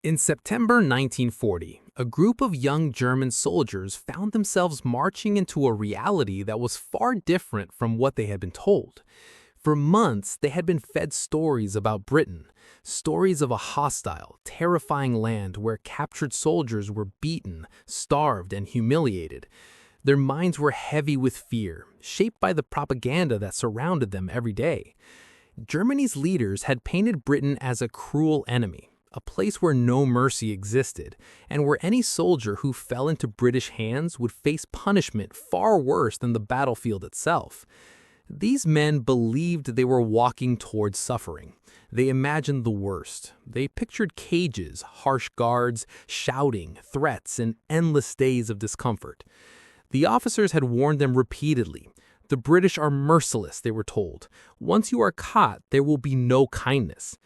In September 1940, a group of young German soldiers found themselves marching into a reality that was far different from what they had been told. For months, they had been fed stories about Britain, stories of a hostile, terrifying land where captured soldiers were beaten, starved, and humiliated. Their minds were heavy with fear, shaped by the propaganda that surrounded them every day. Germany's leaders had painted Britain as a cruel enemy, a place where no mercy existed, and where any soldier who fell into British hands would face punishment far worse than the battlefield itself. These men believed they were walking towards suffering. They imagined the worst. They pictured cages, harsh guards, shouting, threats, and endless days of discomfort. The officers had warned them repeatedly. The British are merciless, they were told. Once you are caught, there will be no kindness.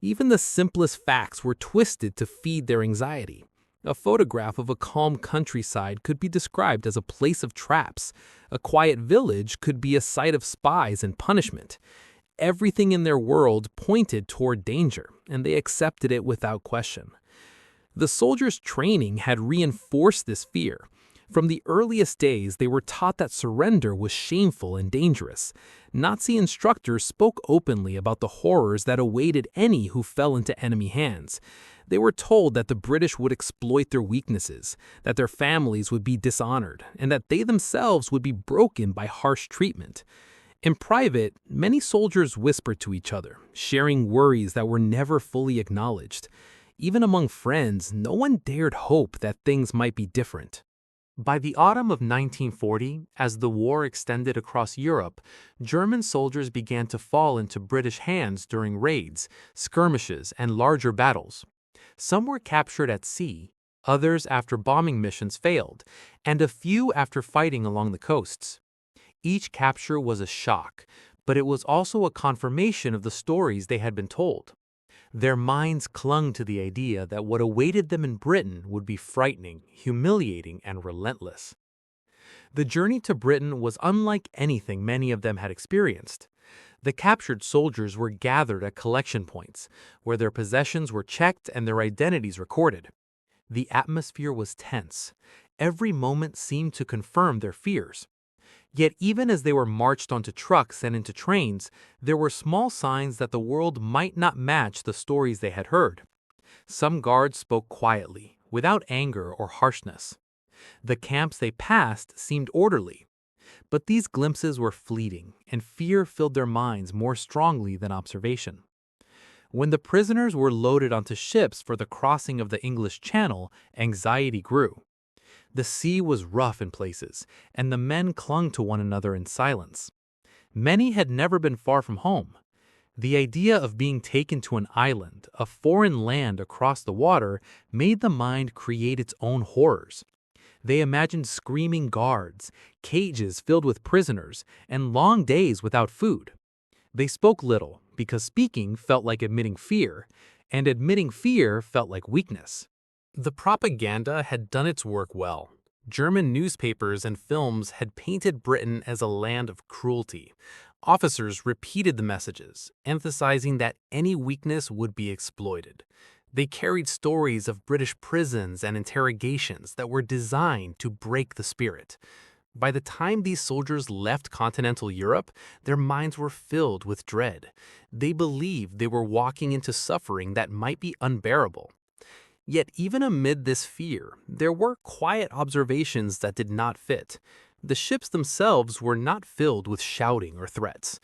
Even the simplest facts were twisted to feed their anxiety. A photograph of a calm countryside could be described as a place of traps. A quiet village could be a site of spies and punishment. Everything in their world pointed toward danger, and they accepted it without question. The soldiers' training had reinforced this fear. From the earliest days, they were taught that surrender was shameful and dangerous. Nazi instructors spoke openly about the horrors that awaited any who fell into enemy hands. They were told that the British would exploit their weaknesses, that their families would be dishonored, and that they themselves would be broken by harsh treatment. In private, many soldiers whispered to each other, sharing worries that were never fully acknowledged. Even among friends, no one dared hope that things might be different. By the autumn of 1940, as the war extended across Europe, German soldiers began to fall into British hands during raids, skirmishes, and larger battles. Some were captured at sea, others after bombing missions failed, and a few after fighting along the coasts. Each capture was a shock, but it was also a confirmation of the stories they had been told. Their minds clung to the idea that what awaited them in Britain would be frightening, humiliating, and relentless. The journey to Britain was unlike anything many of them had experienced. The captured soldiers were gathered at collection points, where their possessions were checked and their identities recorded. The atmosphere was tense. Every moment seemed to confirm their fears. Yet even as they were marched onto trucks and into trains, there were small signs that the world might not match the stories they had heard. Some guards spoke quietly, without anger or harshness. The camps they passed seemed orderly. But these glimpses were fleeting, and fear filled their minds more strongly than observation. When the prisoners were loaded onto ships for the crossing of the English Channel, anxiety grew. The sea was rough in places, and the men clung to one another in silence. Many had never been far from home. The idea of being taken to an island, a foreign land across the water, made the mind create its own horrors. They imagined screaming guards, cages filled with prisoners, and long days without food. They spoke little, because speaking felt like admitting fear, and admitting fear felt like weakness. The propaganda had done its work well. German newspapers and films had painted Britain as a land of cruelty. Officers repeated the messages, emphasizing that any weakness would be exploited. They carried stories of British prisons and interrogations that were designed to break the spirit. By the time these soldiers left continental Europe, their minds were filled with dread. They believed they were walking into suffering that might be unbearable. Yet even amid this fear, there were quiet observations that did not fit. The ships themselves were not filled with shouting or threats.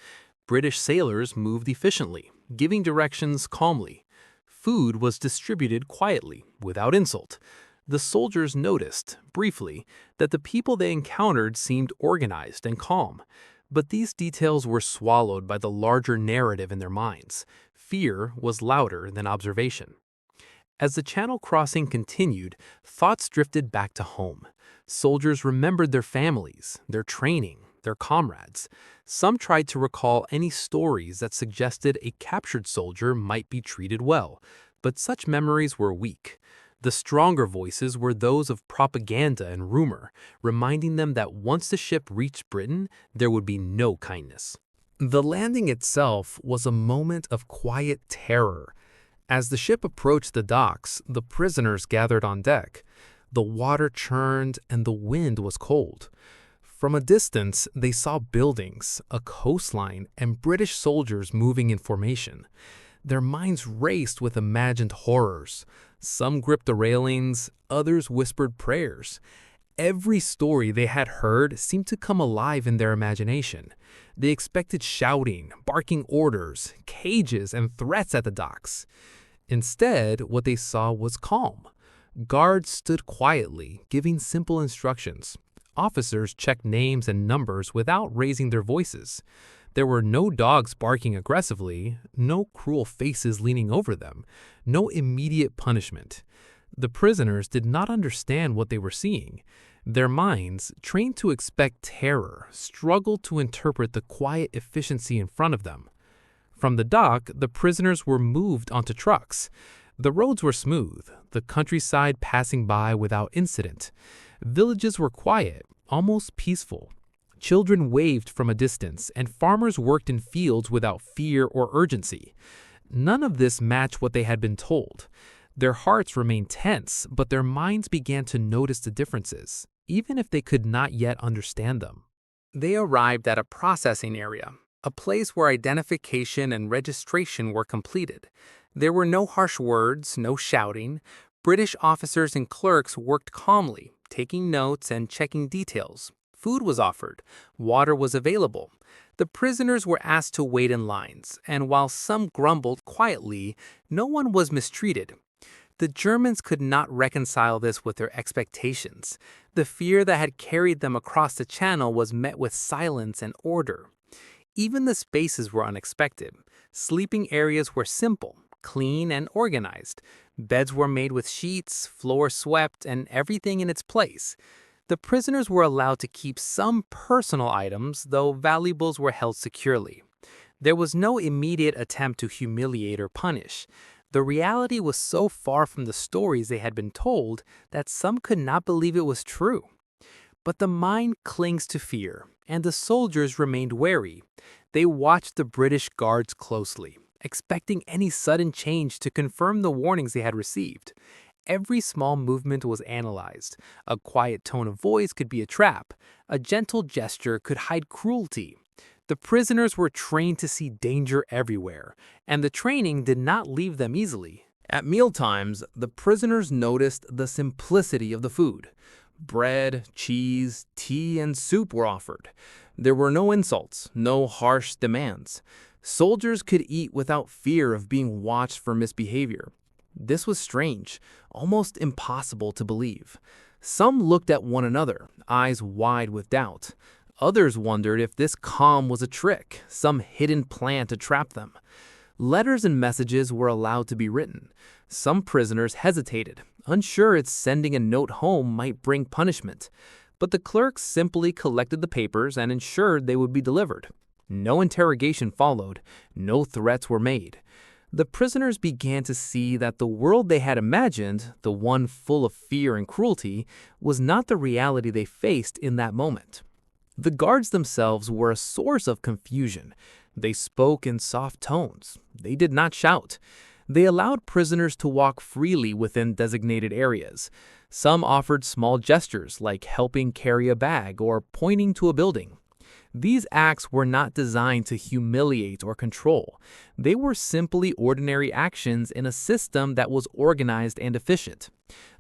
British sailors moved efficiently, giving directions calmly. Food was distributed quietly, without insult. The soldiers noticed, briefly, that the people they encountered seemed organized and calm. But these details were swallowed by the larger narrative in their minds. Fear was louder than observation. As the Channel crossing continued, thoughts drifted back to home. Soldiers remembered their families, their training, their comrades. Some tried to recall any stories that suggested a captured soldier might be treated well, but such memories were weak. The stronger voices were those of propaganda and rumor, reminding them that once the ship reached Britain, there would be no kindness. The landing itself was a moment of quiet terror. As the ship approached the docks, the prisoners gathered on deck. The water churned and the wind was cold. From a distance, they saw buildings, a coastline, and British soldiers moving in formation. Their minds raced with imagined horrors. Some gripped the railings, others whispered prayers. Every story they had heard seemed to come alive in their imagination. They expected shouting, barking orders, cages, and threats at the docks. Instead, what they saw was calm. Guards stood quietly, giving simple instructions. Officers checked names and numbers without raising their voices. There were no dogs barking aggressively, no cruel faces leaning over them, no immediate punishment. The prisoners did not understand what they were seeing. Their minds, trained to expect terror, struggled to interpret the quiet efficiency in front of them. From the dock, the prisoners were moved onto trucks. The roads were smooth, the countryside passing by without incident. Villages were quiet, almost peaceful. Children waved from a distance, and farmers worked in fields without fear or urgency. None of this matched what they had been told. Their hearts remained tense, but their minds began to notice the differences, even if they could not yet understand them. They arrived at a processing area, a place where identification and registration were completed. There were no harsh words, no shouting. British officers and clerks worked calmly, taking notes and checking details. Food was offered. Water was available. The prisoners were asked to wait in lines, and while some grumbled quietly, no one was mistreated. The Germans could not reconcile this with their expectations. The fear that had carried them across the channel was met with silence and order. Even the spaces were unexpected. Sleeping areas were simple, clean, and organized. Beds were made with sheets, floors swept, and everything in its place. The prisoners were allowed to keep some personal items, though valuables were held securely. There was no immediate attempt to humiliate or punish. The reality was so far from the stories they had been told that some could not believe it was true. But the mind clings to fear, and the soldiers remained wary. They watched the British guards closely, expecting any sudden change to confirm the warnings they had received. Every small movement was analyzed. A quiet tone of voice could be a trap. A gentle gesture could hide cruelty. The prisoners were trained to see danger everywhere, and the training did not leave them easily. At mealtimes, the prisoners noticed the simplicity of the food. Bread, cheese, tea, and soup were offered. There were no insults, no harsh demands. Soldiers could eat without fear of being watched for misbehavior. This was strange, almost impossible to believe. Some looked at one another, eyes wide with doubt. Others wondered if this calm was a trick, some hidden plan to trap them. Letters and messages were allowed to be written. Some prisoners hesitated, unsure if sending a note home might bring punishment. But the clerks simply collected the papers and ensured they would be delivered. No interrogation followed, no threats were made. The prisoners began to see that the world they had imagined, the one full of fear and cruelty, was not the reality they faced in that moment. The guards themselves were a source of confusion. They spoke in soft tones. They did not shout. They allowed prisoners to walk freely within designated areas. Some offered small gestures like helping carry a bag or pointing to a building. These acts were not designed to humiliate or control. They were simply ordinary actions in a system that was organized and efficient.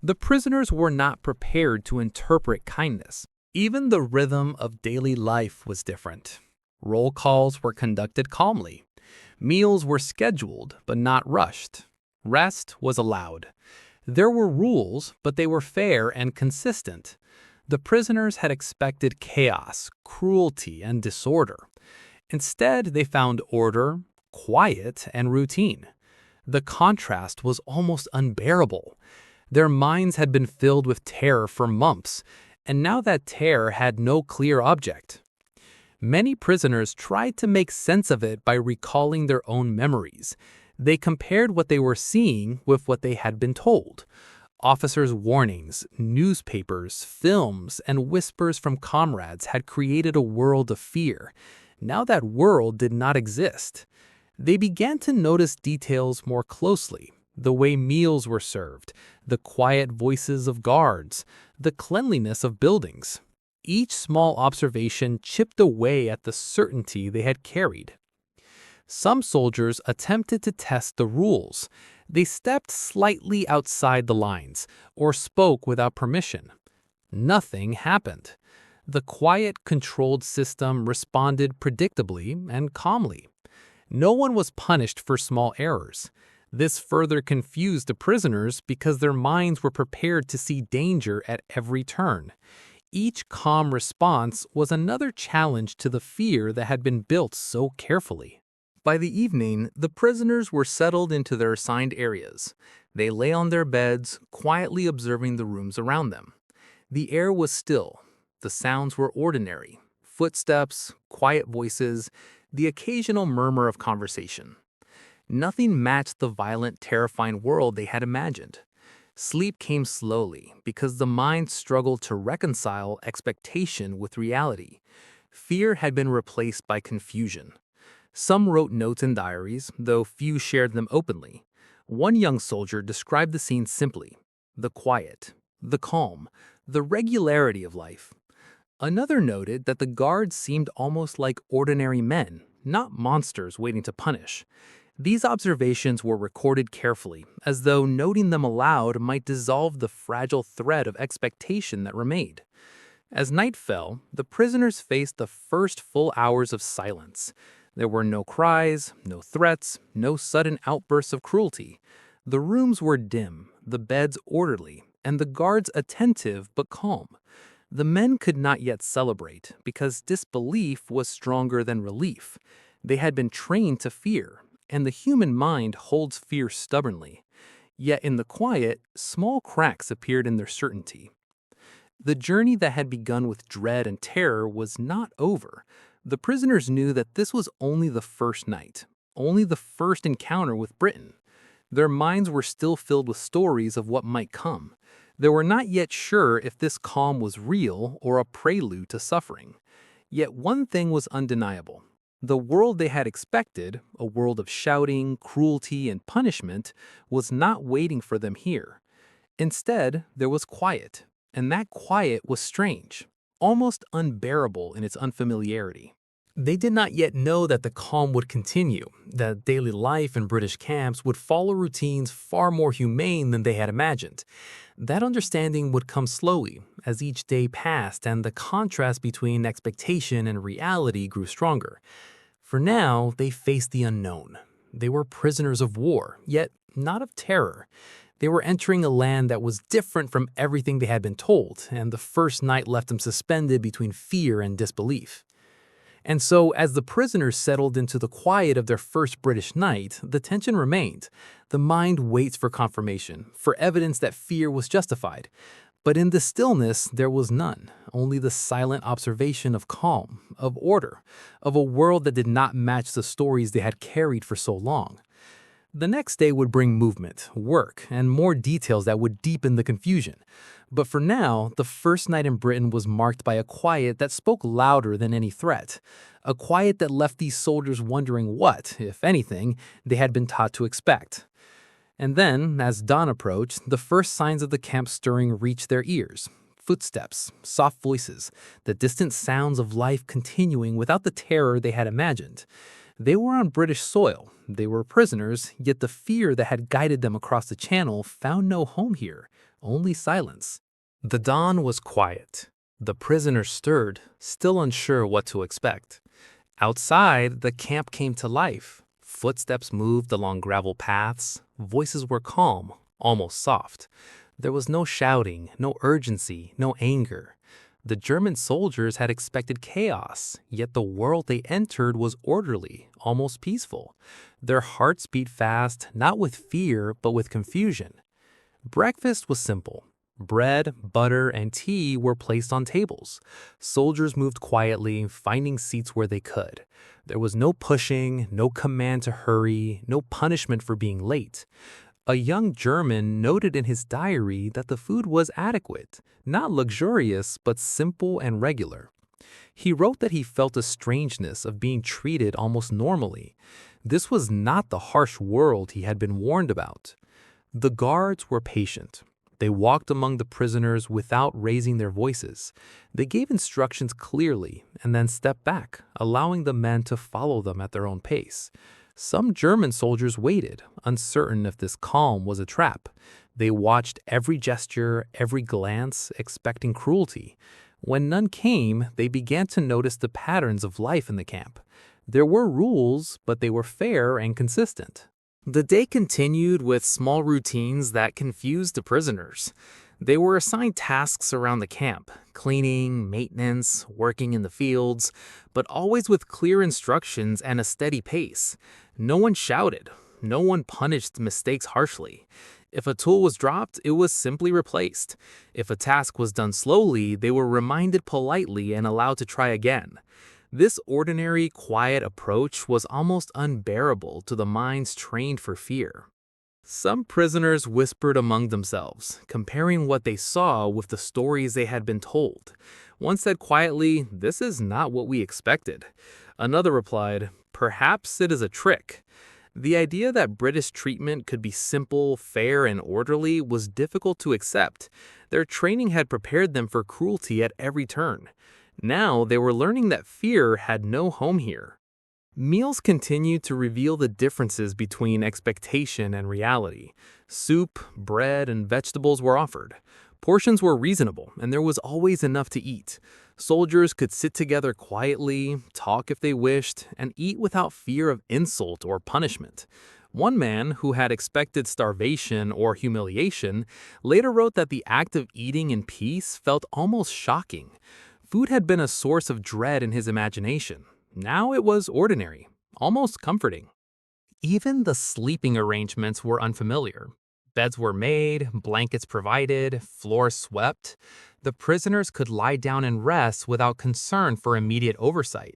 The prisoners were not prepared to interpret kindness. Even the rhythm of daily life was different. Roll calls were conducted calmly. Meals were scheduled but not rushed. Rest was allowed. There were rules, but they were fair and consistent. The prisoners had expected chaos, cruelty, and disorder. Instead, they found order, quiet, and routine. The contrast was almost unbearable. Their minds had been filled with terror for months, and now that terror had no clear object. Many prisoners tried to make sense of it by recalling their own memories. They compared what they were seeing with what they had been told. Officers' warnings, newspapers, films, and whispers from comrades had created a world of fear. Now that world did not exist. They began to notice details more closely. The way meals were served, the quiet voices of guards, the cleanliness of buildings. Each small observation chipped away at the certainty they had carried. Some soldiers attempted to test the rules. They stepped slightly outside the lines or spoke without permission. Nothing happened. The quiet, controlled system responded predictably and calmly. No one was punished for small errors. This further confused the prisoners because their minds were prepared to see danger at every turn. Each calm response was another challenge to the fear that had been built so carefully. By the evening, the prisoners were settled into their assigned areas. They lay on their beds, quietly observing the rooms around them. The air was still. The sounds were ordinary. Footsteps, quiet voices, the occasional murmur of conversation. Nothing matched the violent, terrifying world they had imagined. Sleep came slowly because the mind struggled to reconcile expectation with reality. Fear had been replaced by confusion. Some wrote notes in diaries, though few shared them openly. One young soldier described the scene simply: the quiet, the calm, the regularity of life. Another noted that the guards seemed almost like ordinary men, not monsters waiting to punish. These observations were recorded carefully, as though noting them aloud might dissolve the fragile thread of expectation that remained. As night fell, the prisoners faced the first full hours of silence. There were no cries, no threats, no sudden outbursts of cruelty. The rooms were dim, the beds orderly, and the guards attentive but calm. The men could not yet celebrate because disbelief was stronger than relief. They had been trained to fear, and the human mind holds fear stubbornly. Yet in the quiet, small cracks appeared in their certainty. The journey that had begun with dread and terror was not over. The prisoners knew that this was only the first night, only the first encounter with Britain. Their minds were still filled with stories of what might come. They were not yet sure if this calm was real or a prelude to suffering. Yet one thing was undeniable. The world they had expected, a world of shouting, cruelty, and punishment, was not waiting for them here. Instead, there was quiet, and that quiet was strange, almost unbearable in its unfamiliarity. They did not yet know that the calm would continue, that daily life in British camps would follow routines far more humane than they had imagined. That understanding would come slowly as each day passed and the contrast between expectation and reality grew stronger. For now, they faced the unknown. They were prisoners of war, yet not of terror. They were entering a land that was different from everything they had been told, and the first night left them suspended between fear and disbelief. And so, as the prisoners settled into the quiet of their first British night, the tension remained. The mind waits for confirmation, for evidence that fear was justified. But in the stillness, there was none, only the silent observation of calm, of order, of a world that did not match the stories they had carried for so long. The next day would bring movement, work, and more details that would deepen the confusion. But for now, the first night in Britain was marked by a quiet that spoke louder than any threat. A quiet that left these soldiers wondering what, if anything, they had been taught to expect. And then, as dawn approached, the first signs of the camp stirring reached their ears. Footsteps, soft voices, the distant sounds of life continuing without the terror they had imagined. They were on British soil. They were prisoners, yet the fear that had guided them across the channel found no home here, only silence. The dawn was quiet. The prisoners stirred, still unsure what to expect. Outside, the camp came to life. Footsteps moved along gravel paths. Voices were calm, almost soft. There was no shouting, no urgency, no anger. The German soldiers had expected chaos, yet the world they entered was orderly, almost peaceful. Their hearts beat fast, not with fear, but with confusion. Breakfast was simple. Bread, butter, and tea were placed on tables. Soldiers moved quietly, finding seats where they could. There was no pushing, no command to hurry, no punishment for being late. A young German noted in his diary that the food was adequate, not luxurious, but simple and regular. He wrote that he felt a strangeness of being treated almost normally. This was not the harsh world he had been warned about. The guards were patient. They walked among the prisoners without raising their voices. They gave instructions clearly and then stepped back, allowing the men to follow them at their own pace. Some German soldiers waited, uncertain if this calm was a trap. They watched every gesture, every glance, expecting cruelty. When none came, they began to notice the patterns of life in the camp. There were rules, but they were fair and consistent. The day continued with small routines that confused the prisoners. They were assigned tasks around the camp, cleaning, maintenance, working in the fields, but always with clear instructions and a steady pace. No one shouted. No one punished mistakes harshly. If a tool was dropped, it was simply replaced. If a task was done slowly, they were reminded politely and allowed to try again. This ordinary, quiet approach was almost unbearable to the minds trained for fear. Some prisoners whispered among themselves, comparing what they saw with the stories they had been told. One said quietly, "This is not what we expected." Another replied, "Perhaps it is a trick." The idea that British treatment could be simple, fair, and orderly was difficult to accept. Their training had prepared them for cruelty at every turn. Now they were learning that fear had no home here. Meals continued to reveal the differences between expectation and reality. Soup, bread, and vegetables were offered. Portions were reasonable, and there was always enough to eat. Soldiers could sit together quietly, talk if they wished, and eat without fear of insult or punishment. One man, who had expected starvation or humiliation, later wrote that the act of eating in peace felt almost shocking. Food had been a source of dread in his imagination. Now it was ordinary, almost comforting. Even the sleeping arrangements were unfamiliar. Beds were made, blankets provided, floors swept. The prisoners could lie down and rest without concern for immediate oversight.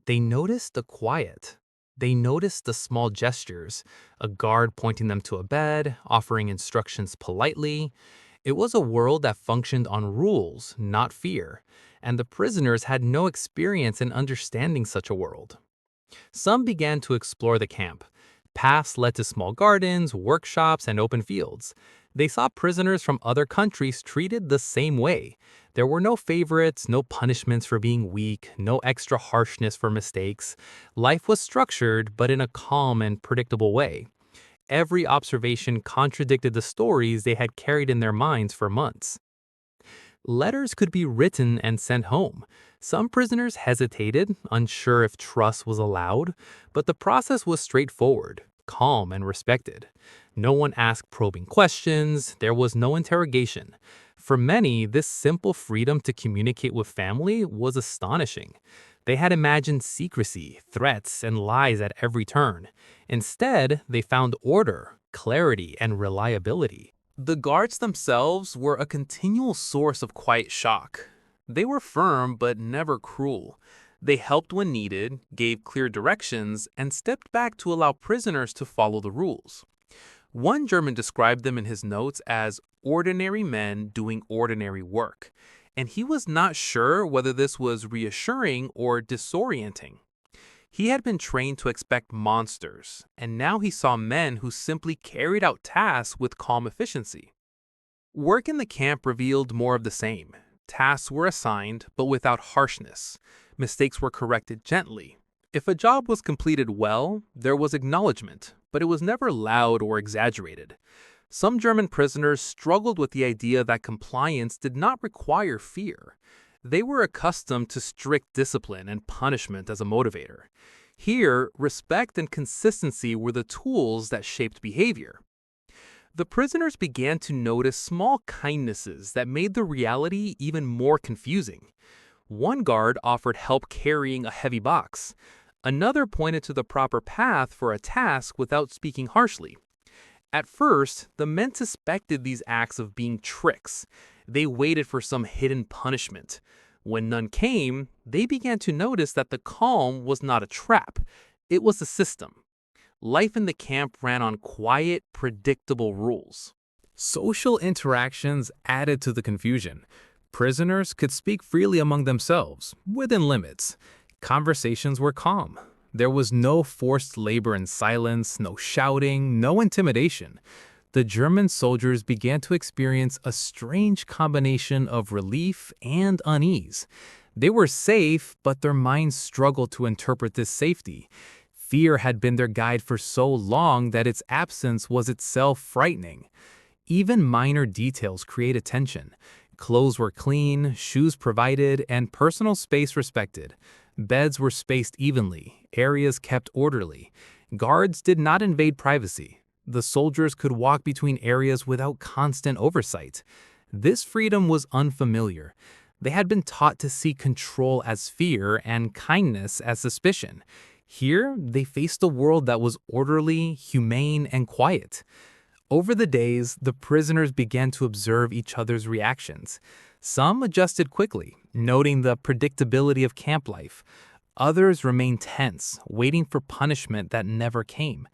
They noticed the quiet. They noticed the small gestures, a guard pointing them to a bed, offering instructions politely. It was a world that functioned on rules, not fear, and the prisoners had no experience in understanding such a world. Some began to explore the camp. Paths led to small gardens, workshops, and open fields. They saw prisoners from other countries treated the same way. There were no favorites, no punishments for being weak, no extra harshness for mistakes. Life was structured, but in a calm and predictable way. Every observation contradicted the stories they had carried in their minds for months. Letters could be written and sent home. Some prisoners hesitated, unsure if trust was allowed, but the process was straightforward, calm, and respected. No one asked probing questions, there was no interrogation. For many, this simple freedom to communicate with family was astonishing. They had imagined secrecy, threats, and lies at every turn. Instead, they found order, clarity, and reliability. The guards themselves were a continual source of quiet shock. They were firm but never cruel. They helped when needed, gave clear directions, and stepped back to allow prisoners to follow the rules. One German described them in his notes as ordinary men doing ordinary work, and he was not sure whether this was reassuring or disorienting. He had been trained to expect monsters, and now he saw men who simply carried out tasks with calm efficiency. Work in the camp revealed more of the same. Tasks were assigned, but without harshness. Mistakes were corrected gently. If a job was completed well, there was acknowledgement, but it was never loud or exaggerated. Some German prisoners struggled with the idea that compliance did not require fear. They were accustomed to strict discipline and punishment as a motivator. Here, respect and consistency were the tools that shaped behavior. The prisoners began to notice small kindnesses that made the reality even more confusing. One guard offered help carrying a heavy box. Another pointed to the proper path for a task without speaking harshly. At first, the men suspected these acts of being tricks. They waited for some hidden punishment. When none came, they began to notice that the calm was not a trap. It was a system. Life in the camp ran on quiet, predictable rules. Social interactions added to the confusion. Prisoners could speak freely among themselves, within limits. Conversations were calm. There was no forced labor in silence, no shouting, no intimidation. The German soldiers began to experience a strange combination of relief and unease. They were safe, but their minds struggled to interpret this safety. Fear had been their guide for so long that its absence was itself frightening. Even minor details created tension. Clothes were clean, shoes provided, and personal space respected. Beds were spaced evenly, areas kept orderly. Guards did not invade privacy. The soldiers could walk between areas without constant oversight. This freedom was unfamiliar. They had been taught to see control as fear and kindness as suspicion. Here, they faced a world that was orderly, humane, and quiet. Over the days, the prisoners began to observe each other's reactions. Some adjusted quickly, noting the predictability of camp life. Others remained tense, waiting for punishment that never came.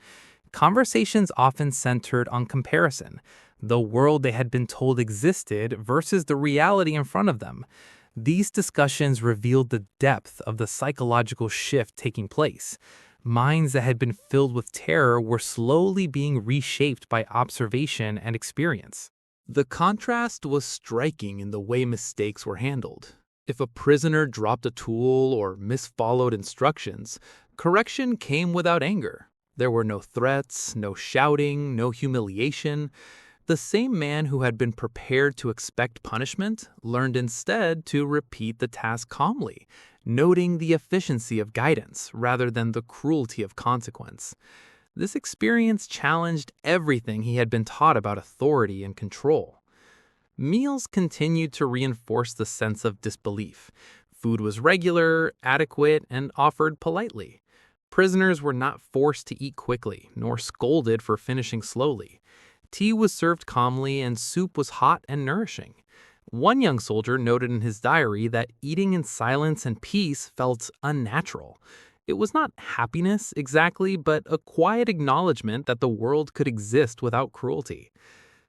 Conversations often centered on comparison, the world they had been told existed versus the reality in front of them. These discussions revealed the depth of the psychological shift taking place. Minds that had been filled with terror were slowly being reshaped by observation and experience. The contrast was striking in the way mistakes were handled. If a prisoner dropped a tool or misfollowed instructions, correction came without anger. There were no threats, no shouting, no humiliation. The same man who had been prepared to expect punishment learned instead to repeat the task calmly, noting the efficiency of guidance rather than the cruelty of consequence. This experience challenged everything he had been taught about authority and control. Meals continued to reinforce the sense of disbelief. Food was regular, adequate, and offered politely. Prisoners were not forced to eat quickly, nor scolded for finishing slowly. Tea was served calmly and soup was hot and nourishing. One young soldier noted in his diary that eating in silence and peace felt unnatural. It was not happiness exactly, but a quiet acknowledgement that the world could exist without cruelty.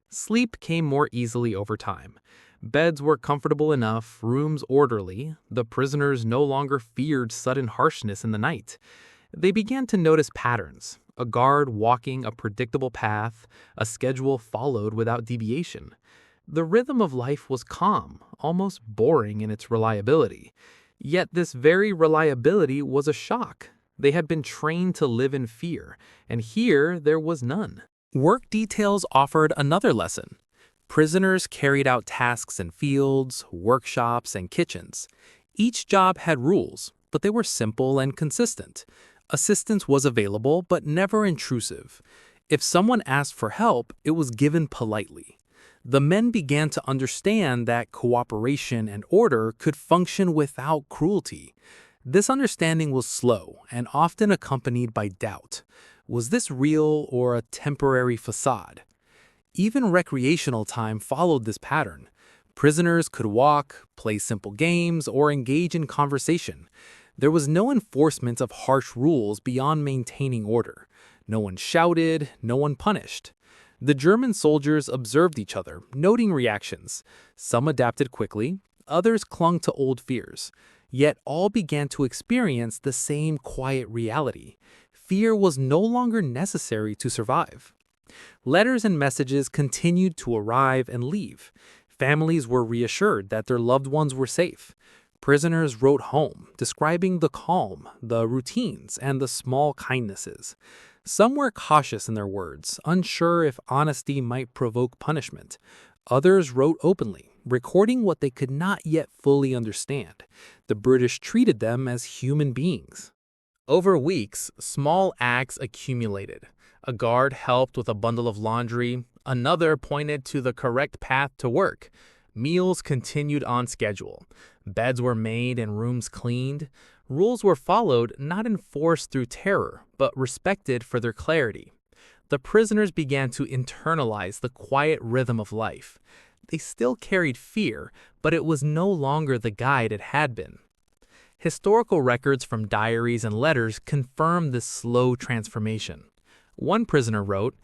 Sleep came more easily over time. Beds were comfortable enough, rooms orderly. The prisoners no longer feared sudden harshness in the night. They began to notice patterns, a guard walking a predictable path, a schedule followed without deviation. The rhythm of life was calm, almost boring in its reliability. Yet this very reliability was a shock. They had been trained to live in fear, and here there was none. Work details offered another lesson. Prisoners carried out tasks in fields, workshops, and kitchens. Each job had rules, but they were simple and consistent. Assistance was available, but never intrusive. If someone asked for help, it was given politely. The men began to understand that cooperation and order could function without cruelty. This understanding was slow and often accompanied by doubt. Was this real or a temporary facade? Even recreational time followed this pattern. Prisoners could walk, play simple games, or engage in conversation. There was no enforcement of harsh rules beyond maintaining order. No one shouted, no one punished. The German soldiers observed each other, noting reactions. Some adapted quickly, others clung to old fears. Yet all began to experience the same quiet reality. Fear was no longer necessary to survive. Letters and messages continued to arrive and leave. Families were reassured that their loved ones were safe. Prisoners wrote home, describing the calm, the routines, and the small kindnesses. Some were cautious in their words, unsure if honesty might provoke punishment. Others wrote openly, recording what they could not yet fully understand. The British treated them as human beings. Over weeks, small acts accumulated. A guard helped with a bundle of laundry. Another pointed to the correct path to work. Meals continued on schedule. Beds were made and rooms cleaned. Rules were followed, not enforced through terror, but respected for their clarity. The prisoners began to internalize the quiet rhythm of life. They still carried fear, but it was no longer the guide it had been. Historical records from diaries and letters confirm this slow transformation. One prisoner wrote,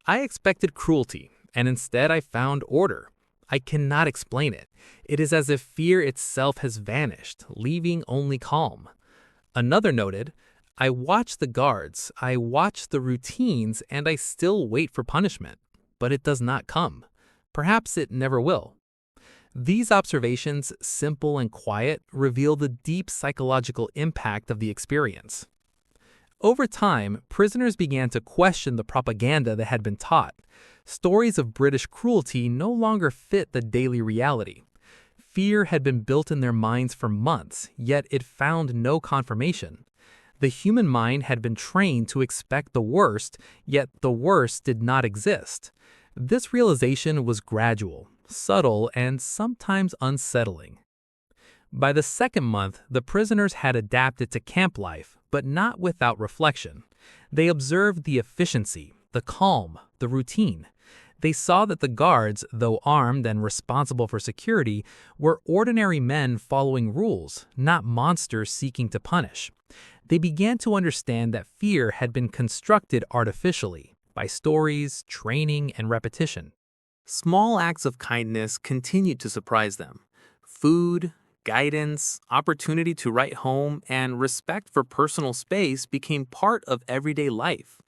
"I expected cruelty, and instead I found order. I cannot explain it. It is as if fear itself has vanished, leaving only calm." Another noted, "I watch the guards, I watch the routines, and I still wait for punishment. but it does not come. Perhaps it never will. These observations, simple and quiet, reveal the deep psychological impact of the experience. Over time, prisoners began to question the propaganda that had been taught. Stories of British cruelty no longer fit the daily reality. Fear had been built in their minds for months, yet it found no confirmation. The human mind had been trained to expect the worst, yet the worst did not exist. This realization was gradual, subtle, and sometimes unsettling. By the second month, the prisoners had adapted to camp life, but not without reflection. They observed the efficiency, the calm, the routine. They saw that the guards, though armed and responsible for security, were ordinary men following rules, not monsters seeking to punish. They began to understand that fear had been constructed artificially, by stories, training, and repetition. Small acts of kindness continued to surprise them. Food, guidance, opportunity to write home, and respect for personal space became part of everyday life.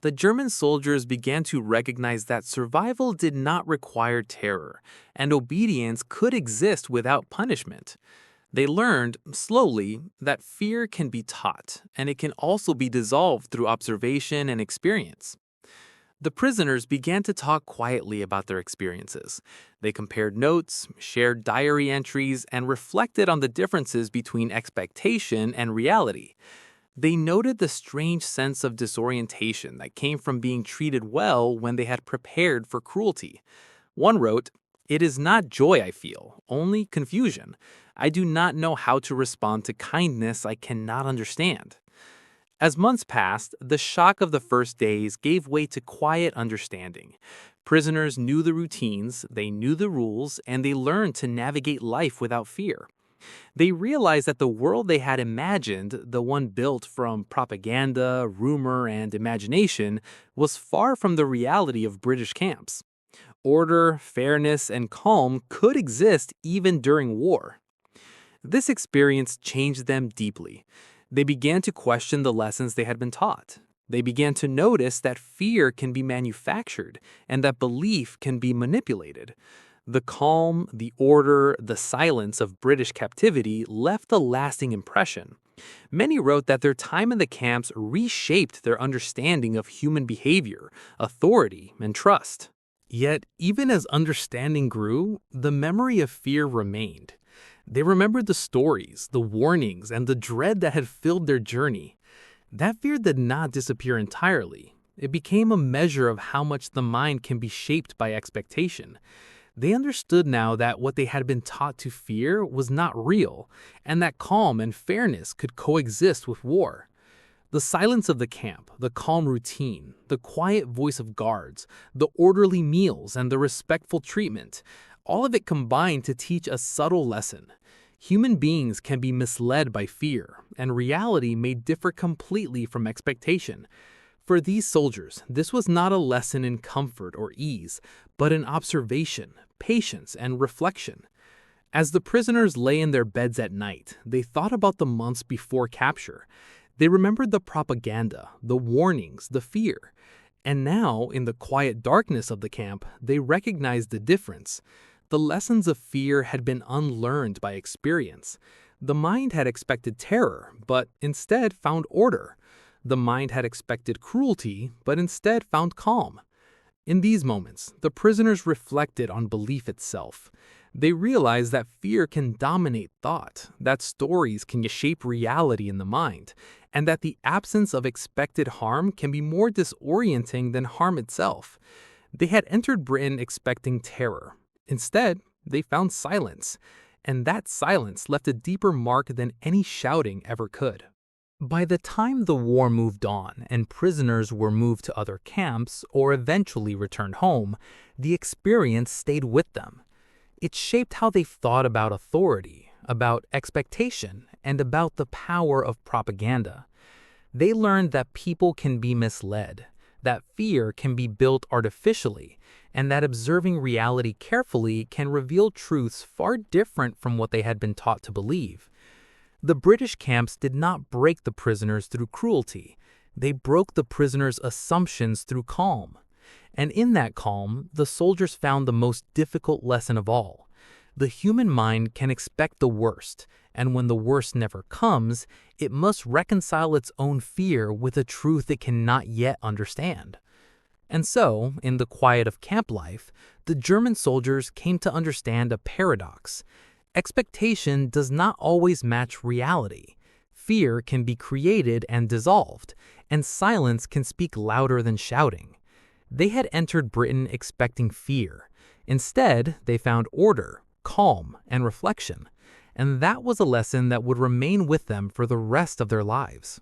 The German soldiers began to recognize that survival did not require terror, and obedience could exist without punishment. They learned, slowly, that fear can be taught, and it can also be dissolved through observation and experience. The prisoners began to talk quietly about their experiences. They compared notes, shared diary entries, and reflected on the differences between expectation and reality. They noted the strange sense of disorientation that came from being treated well when they had prepared for cruelty. One wrote, "It is not joy I feel, only confusion. I do not know how to respond to kindness I cannot understand." As months passed, the shock of the first days gave way to quiet understanding. Prisoners knew the routines, they knew the rules, and they learned to navigate life without fear. They realized that the world they had imagined, the one built from propaganda, rumor, and imagination, was far from the reality of British camps. Order, fairness, and calm could exist even during war. This experience changed them deeply. They began to question the lessons they had been taught. They began to notice that fear can be manufactured and that belief can be manipulated. The calm, the order, the silence of British captivity left a lasting impression. Many wrote that their time in the camps reshaped their understanding of human behavior, authority, and trust. Yet, even as understanding grew, the memory of fear remained. They remembered the stories, the warnings, and the dread that had filled their journey. That fear did not disappear entirely. It became a measure of how much the mind can be shaped by expectation. They understood now that what they had been taught to fear was not real, and that calm and fairness could coexist with war. The silence of the camp, the calm routine, the quiet voice of guards, the orderly meals, and the respectful treatment, all of it combined to teach a subtle lesson. Human beings can be misled by fear, and reality may differ completely from expectation. For these soldiers, this was not a lesson in comfort or ease, but in observation, patience, and reflection. As the prisoners lay in their beds at night, they thought about the months before capture. They remembered the propaganda, the warnings, the fear. And now, in the quiet darkness of the camp, they recognized the difference. The lessons of fear had been unlearned by experience. The mind had expected terror, but instead found order. The mind had expected cruelty, but instead found calm. In these moments, the prisoners reflected on belief itself. They realized that fear can dominate thought, that stories can shape reality in the mind, and that the absence of expected harm can be more disorienting than harm itself. They had entered Britain expecting terror. Instead, they found silence, and that silence left a deeper mark than any shouting ever could. By the time the war moved on and prisoners were moved to other camps or eventually returned home, the experience stayed with them. It shaped how they thought about authority, about expectation, and about the power of propaganda. They learned that people can be misled, that fear can be built artificially, and that observing reality carefully can reveal truths far different from what they had been taught to believe. The British camps did not break the prisoners through cruelty. They broke the prisoners' assumptions through calm. And in that calm, the soldiers found the most difficult lesson of all. The human mind can expect the worst, and when the worst never comes, it must reconcile its own fear with a truth it cannot yet understand. And so, in the quiet of camp life, the German soldiers came to understand a paradox. Expectation does not always match reality. Fear can be created and dissolved, and silence can speak louder than shouting. They had entered Britain expecting fear. Instead, they found order, calm, and reflection. And that was a lesson that would remain with them for the rest of their lives.